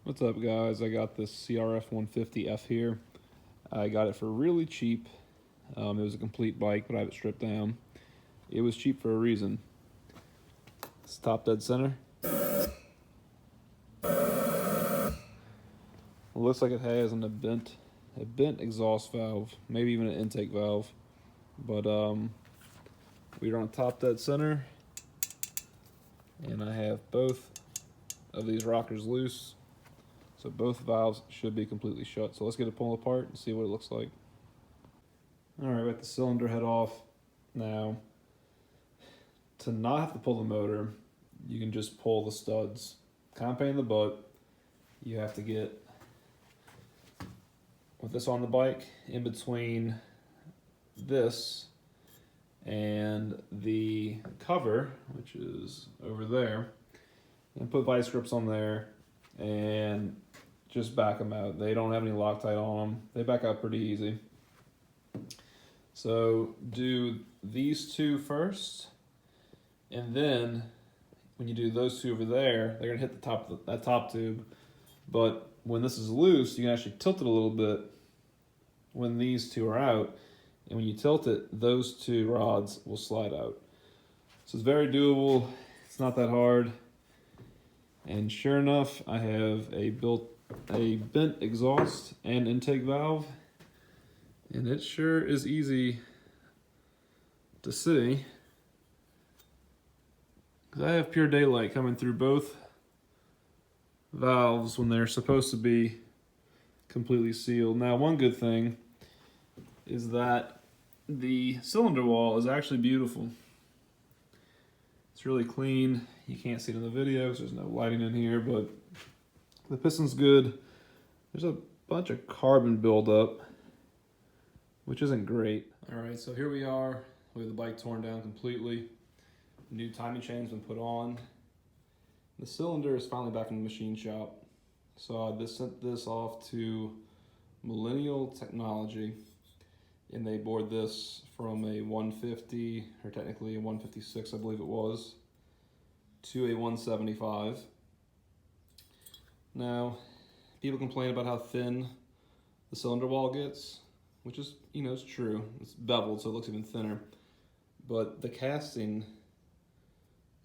What's up, guys? I got this CRF 150F here. I got it for really cheap. It was a complete bike, but I have it stripped down. It was cheap for a reason. It's top dead center. It looks like it has a bent exhaust valve, maybe even an intake valve. But we're on top dead center, and I have both of these rockers loose. So both valves should be completely shut. So let's get it pulled apart and see what it looks like. All right, we got the cylinder head off. Now, to not have to pull the motor, you can just pull the studs. Kind of pain in the butt. You have to get, with this on the bike, in between this and the cover, which is over there, and put vice grips on there and just back them out. They don't have any Loctite on them. They back out pretty easy. So do these two first, and then when you do those two over there, they're gonna hit the top of that top tube. But when this is loose, you can actually tilt it a little bit when these two are out. And when you tilt it, those two rods will slide out. So it's very doable. It's not that hard. And sure enough, I have a bent exhaust and intake valve, and it sure is easy to see because I have pure daylight coming through both valves when they're supposed to be completely sealed. Now, one good thing is that the cylinder wall is actually beautiful. It's really clean. You can't see it in the video because there's no lighting in here, but the piston's good. There's a bunch of carbon buildup, which isn't great. All right, so here we are. We have the bike torn down completely. New timing chain's been put on. The cylinder is finally back in the machine shop. So I sent this off to Millennial Technology, and they bored this from a 150, or technically a 156, I believe it was, to a 175. Now, people complain about how thin the cylinder wall gets, which is, it's true. It's beveled, so it looks even thinner. But the casting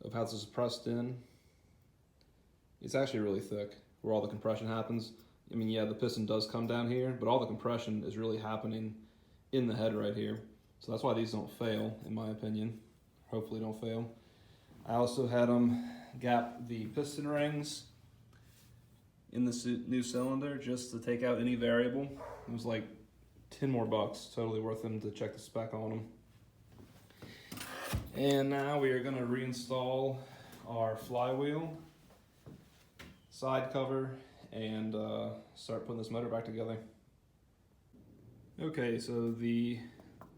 of how this is pressed in, it's actually really thick, where all the compression happens. I mean, yeah, the piston does come down here, but all the compression is really happening in the head right here. So that's why these don't fail, in my opinion. Hopefully don't fail. I also had them gap the piston rings in this new cylinder just to take out any variable. It was like 10 more bucks, totally worth them to check the spec on them. And now we are gonna reinstall our flywheel, side cover, and start putting this motor back together. Okay, so the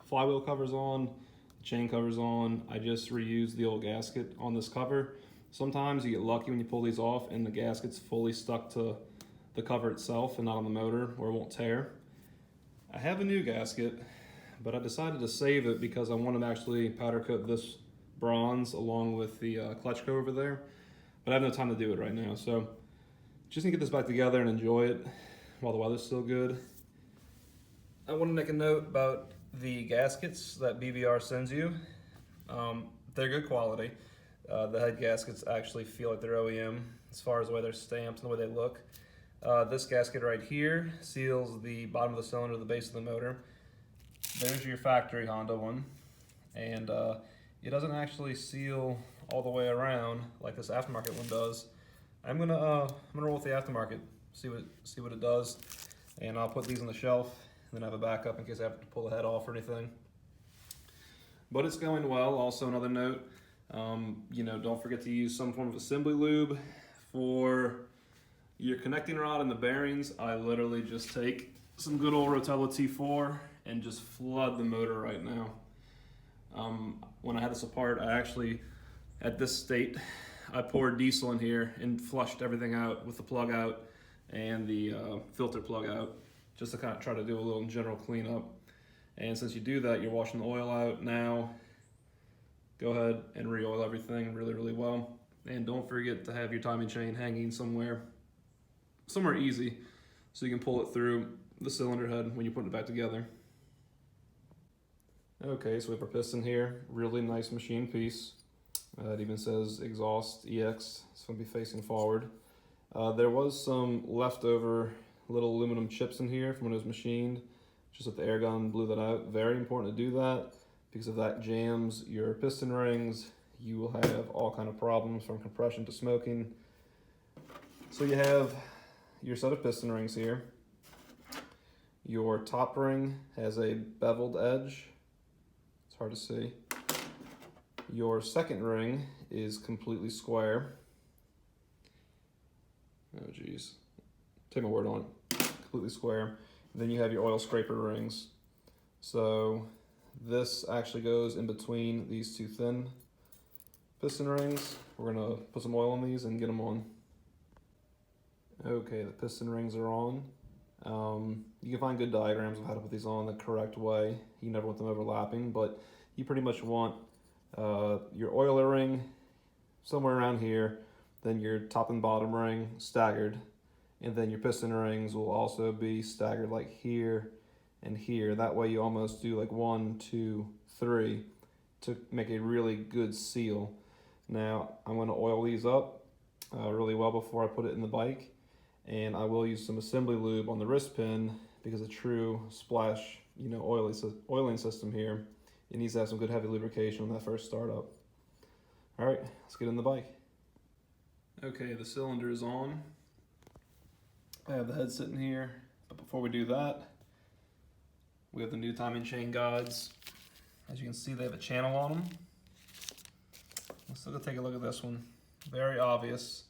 flywheel cover's on, the chain cover's on. I just reused the old gasket on this cover. Sometimes you get lucky when you pull these off and the gasket's fully stuck to the cover itself and not on the motor, or it won't tear. I have a new gasket, but I decided to save it because I wanted to actually powder coat this bronze along with the clutch cover over there, but I have no time to do it right now. So just need to get this back together and enjoy it while the weather's still good. I want to make a note about the gaskets that BBR sends you. They're good quality. The head gaskets actually feel like they're OEM as far as the way they're stamped and the way they look. This gasket right here seals the bottom of the cylinder, the base of the motor. There's your factory Honda one, and it doesn't actually seal all the way around like this aftermarket one does. I'm gonna roll with the aftermarket, see what it does, and I'll put these on the shelf. Then I have a backup in case I have to pull the head off or anything. But it's going well. Also, another note, don't forget to use some form of assembly lube for your connecting rod and the bearings. I literally just take some good old Rotella T4 and just flood the motor right now. When I had this apart, I actually, at this state, I poured diesel in here and flushed everything out with the plug out and the filter plug out, just to kind of try to do a little general cleanup. And since you do that, you're washing the oil out. Now, go ahead and re-oil everything really, really well. And don't forget to have your timing chain hanging somewhere somewhere easy so you can pull it through the cylinder head when you're putting it back together. Okay, so we have our piston here, really nice machine piece. It even says exhaust EX, it's going to be facing forward. There was some leftover little aluminum chips in here from when it was machined, just that the air gun blew that out. Very important to do that, because if that jams your piston rings, you will have all kind of problems from compression to smoking. So you have your set of piston rings here. Your top ring has a beveled edge. It's hard to see. Your second ring is completely square. Oh geez, take my word on it, completely square. Then you have your oil scraper rings. So this actually goes in between these two thin piston rings. We're gonna put some oil on these and get them on. Okay, the piston rings are on. You can find good diagrams of how to put these on the correct way. You never want them overlapping, but you pretty much want your oiler ring somewhere around here, then your top and bottom ring staggered, and then your piston rings will also be staggered like here and here. That way you almost do like 1, 2, 3 to make a really good seal. Now I'm going to oil these up really well before I put it in the bike, and I will use some assembly lube on the wrist pin, because a true splash, oiling system here, it needs to have some good heavy lubrication on that first startup. All right, let's get in the bike. Okay, the cylinder is on. I have the head sitting here, but before we do that, we have the new timing chain guides. As you can see, they have a channel on them. Let's take a look at this one. Very obvious,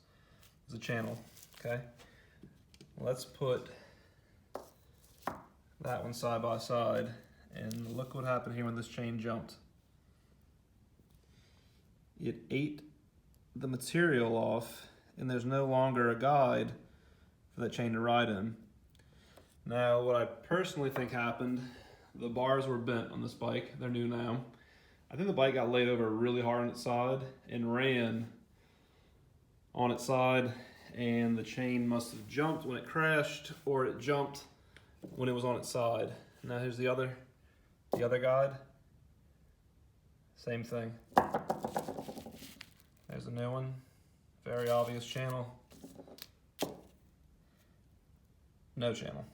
there's a channel, okay? Let's put that one side by side, and look what happened here when this chain jumped. It ate the material off, and there's no longer a guide for that chain to ride in. Now, what I personally think happened, the bars were bent on this bike. They're new now. I think the bike got laid over really hard on its side and ran on its side, and the chain must have jumped when it crashed, or it jumped when it was on its side. Now here's the other guide. Same thing. There's a new one. Very obvious channel. No channel.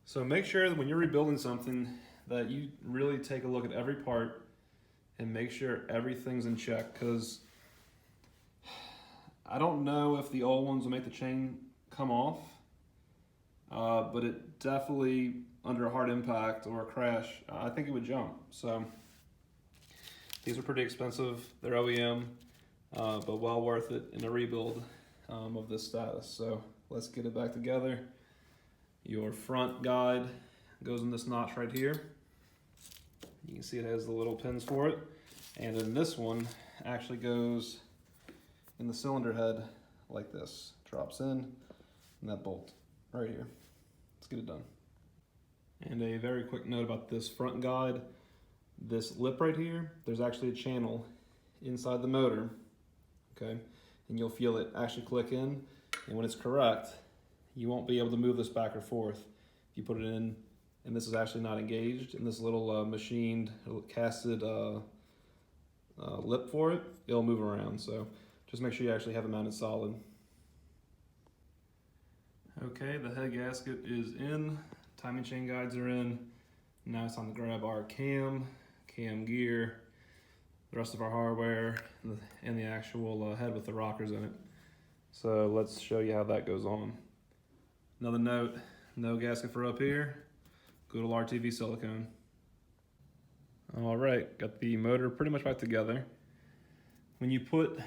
So make sure that when you're rebuilding something that you really take a look at every part and make sure everything's in check, because I don't know if the old ones will make the chain come off, but it definitely, under a hard impact or a crash, I think it would jump. So these are pretty expensive. They're OEM, but well worth it in a rebuild of this status. So let's get it back together. Your front guide goes in this notch right here. You can see it has the little pins for it. And then this one actually goes in the cylinder head like this. Drops in, and that bolt right here. Let's get it done. And a very quick note about this front guide. This lip right here, there's actually a channel inside the motor, okay? And you'll feel it actually click in, and when it's correct, you won't be able to move this back or forth. If you put it in, and this is actually not engaged, and this little machined, casted lip for it, it'll move around. So just make sure you actually have it mounted solid. Okay, the head gasket is in, timing chain guides are in. Now it's time to grab our cam gear, the rest of our hardware, and the actual head with the rockers in it. So let's show you how that goes on. Another note, no gasket for up here, good old RTV silicone. All right, got the motor pretty much back together. When you put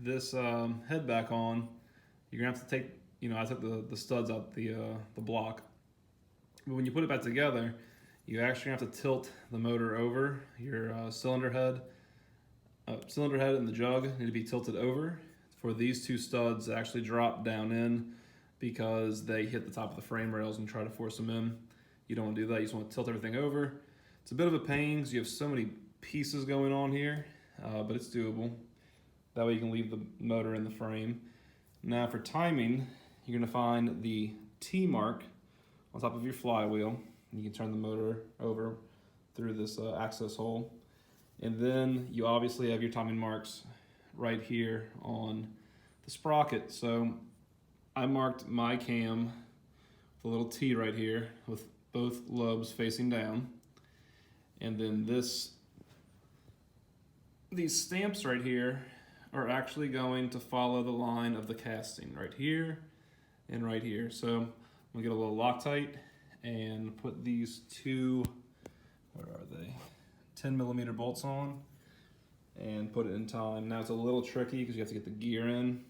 this head back on, you're gonna have to take, I took the studs out the block. But when you put it back together, you actually have to tilt the motor over. Your cylinder head and the jug need to be tilted over for these two studs to actually drop down in, because they hit the top of the frame rails and try to force them in. You don't want to do that. You just want to tilt everything over. It's a bit of a pain because you have so many pieces going on here, but it's doable. That way you can leave the motor in the frame. Now for timing, you're gonna find the T mark on top of your flywheel. You can turn the motor over through this access hole. And then you obviously have your timing marks right here on the sprocket. So I marked my cam with a little T right here with both lobes facing down. And then these stamps right here are actually going to follow the line of the casting right here and right here. So I'm gonna get a little Loctite and put these two, where are they? 10mm bolts on and put it in time. Now it's a little tricky because you have to get the gear in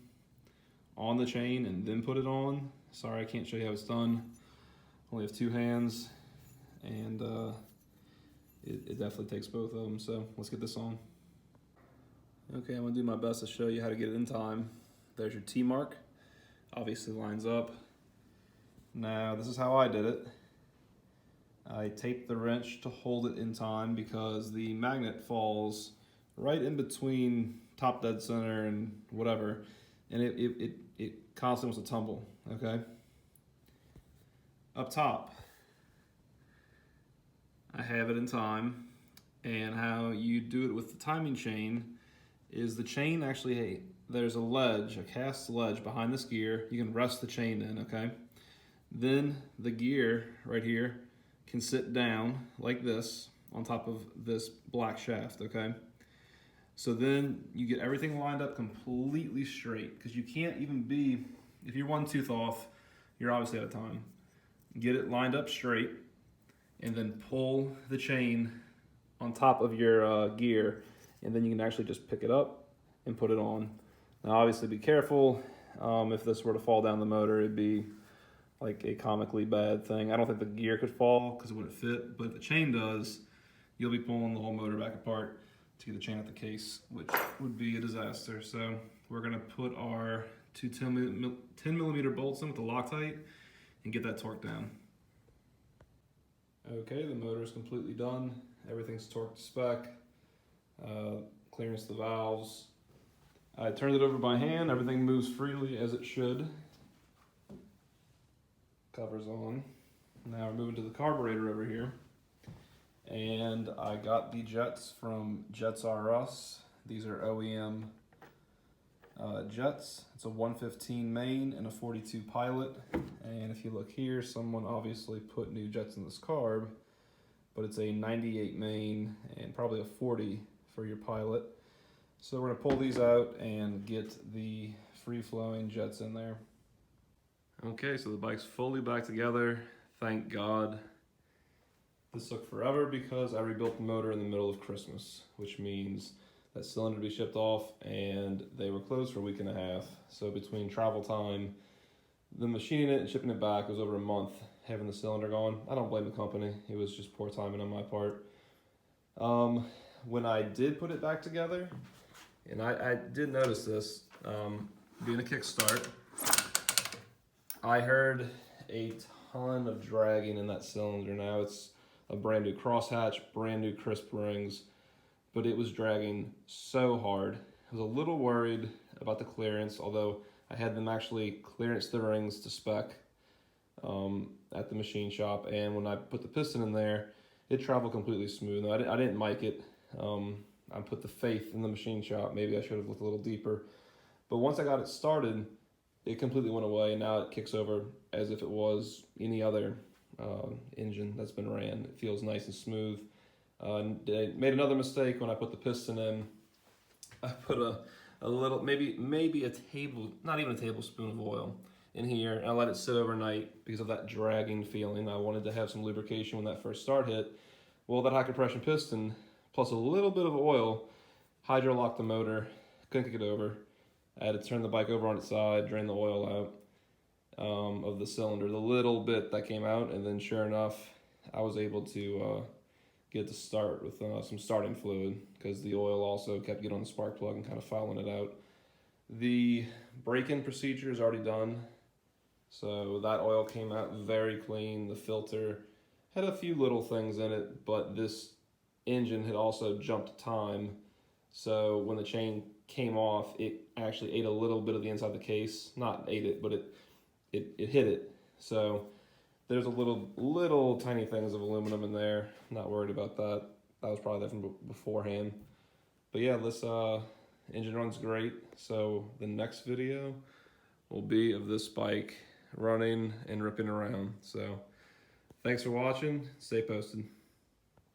on the chain and then put it on. Sorry, I can't show you how it's done. Only have two hands, and it definitely takes both of them. So let's get this on. Okay, I'm gonna do my best to show you how to get it in time. There's your T mark, obviously lines up. Now this is how I did it. I taped the wrench to hold it in time because the magnet falls right in between top dead center and whatever, and it constantly wants to tumble, okay? Up top, I have it in time, and how you do it with the timing chain is the chain actually, hey, there's a ledge, a cast ledge behind this gear. You can rest the chain in, okay? Then the gear right here can sit down like this on top of this black shaft, okay? So then you get everything lined up completely straight, because you can't even be, if you're one tooth off, you're obviously out of time. Get it lined up straight, and then pull the chain on top of your gear, and then you can actually just pick it up and put it on. Now obviously be careful. If this were to fall down the motor, it'd be like a comically bad thing. I don't think the gear could fall because it wouldn't fit, but if the chain does, you'll be pulling the whole motor back apart to get the chain out the case, which would be a disaster. So we're gonna put our two 10mm bolts in with the Loctite and get that torque down. Okay, the motor is completely done. Everything's torqued to spec. Clearance the valves. I turned it over by hand. Everything moves freely as it should. Covers on. Now we're moving to the carburetor over here. And I got the jets from Jets R Us. These are OEM jets. It's a 115 main and a 42 pilot. And if you look here, someone obviously put new jets in this carb, but it's a 98 main and probably a 40 for your pilot. So we're gonna pull these out and get the free-flowing jets in there. Okay, so the bike's fully back together, thank God. This took forever because I rebuilt the motor in the middle of Christmas, which means that cylinder to be shipped off and they were closed for a week and a half. So between travel time, the machining it and shipping it back was over a month having the cylinder gone. I don't blame the company, it was just poor timing on my part. When I did put it back together, and I did notice this, doing a kickstart, I heard a ton of dragging in that cylinder. Now it's a brand new crosshatch, brand new crisp rings, but it was dragging so hard. I was a little worried about the clearance, although I had them actually clearance the rings to spec at the machine shop, and when I put the piston in there, it traveled completely smooth. I didn't mic it. I put the faith in the machine shop. Maybe I should have looked a little deeper. But once I got it started, it completely went away. Now it kicks over as if it was any other engine that's been ran. It feels nice and smooth. I made another mistake when I put the piston in. I put a little, maybe a table, not even a tablespoon of oil in here, and I let it sit overnight because of that dragging feeling. I wanted to have some lubrication when that first start hit. Well, that high compression piston plus a little bit of oil hydro locked the motor, couldn't kick it over. I had to turn the bike over on its side, drain the oil out of the cylinder, the little bit that came out, and then sure enough, I was able to get to start with some starting fluid because the oil also kept getting on the spark plug and kind of fouling it out. The break-in procedure is already done, so that oil came out very clean. The filter had a few little things in it, but this engine had also jumped time, so when the chain came off, it actually ate a little bit of the inside of the case. Not ate it, but it hit it. So there's a little tiny things of aluminum in there. Not worried about that. That was probably there from beforehand. But yeah, this engine runs great. So the next video will be of this bike running and ripping around. So thanks for watching. Stay posted.